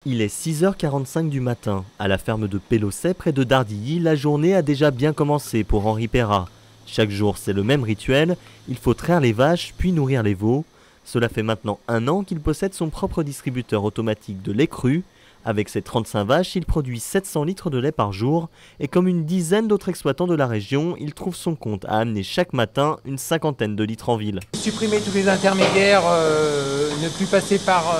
Il est 6h45 du matin. À la ferme de Pellosset, près de Dardilly, la journée a déjà bien commencé pour Henri Perrat. Chaque jour, c'est le même rituel. Il faut traire les vaches, puis nourrir les veaux. Cela fait maintenant 1 an qu'il possède son propre distributeur automatique de lait cru. Avec ses 35 vaches, il produit 700 litres de lait par jour. Et comme une dizaine d'autres exploitants de la région, il trouve son compte à amener chaque matin une 50aine de litres en ville. Supprimer tous les intermédiaires, ne plus passer par...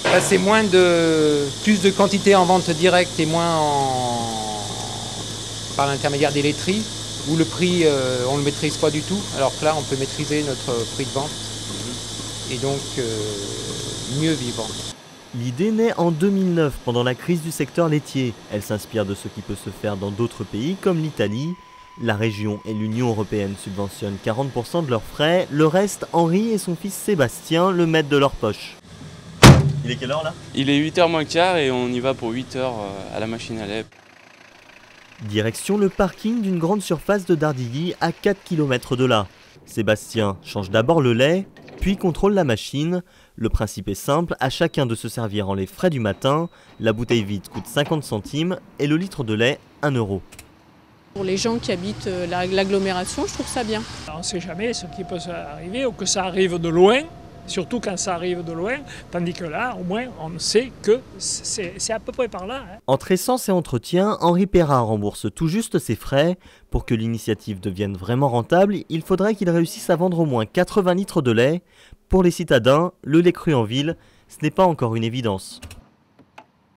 passer plus de quantité en vente directe et moins par l'intermédiaire des laiteries, où le prix, on ne le maîtrise pas du tout, alors que là, on peut maîtriser notre prix de vente et donc mieux vivre. L'idée naît en 2009, pendant la crise du secteur laitier. Elle s'inspire de ce qui peut se faire dans d'autres pays, comme l'Italie. La région et l'Union européenne subventionnent 40% de leurs frais. Le reste, Henri et son fils Sébastien le mettent de leur poche. Il est quelle heure là? Il est 8h moins le quart et on y va pour 8 heures à la machine à lait. Direction le parking d'une grande surface de Dardilly à 4 km de là. Sébastien change d'abord le lait, puis contrôle la machine. Le principe est simple, à chacun de se servir en les frais du matin. La bouteille vide coûte 50 centimes et le litre de lait 1 euro. Pour les gens qui habitent l'agglomération, je trouve ça bien. On ne sait jamais ce qui peut arriver ou que ça arrive de loin. Surtout quand ça arrive de loin, tandis que là, au moins, on sait que c'est à peu près par là. Entre essence et entretien, Henri Perrat rembourse tout juste ses frais. Pour que l'initiative devienne vraiment rentable, il faudrait qu'il réussisse à vendre au moins 80 litres de lait. Pour les citadins, le lait cru en ville, ce n'est pas encore une évidence.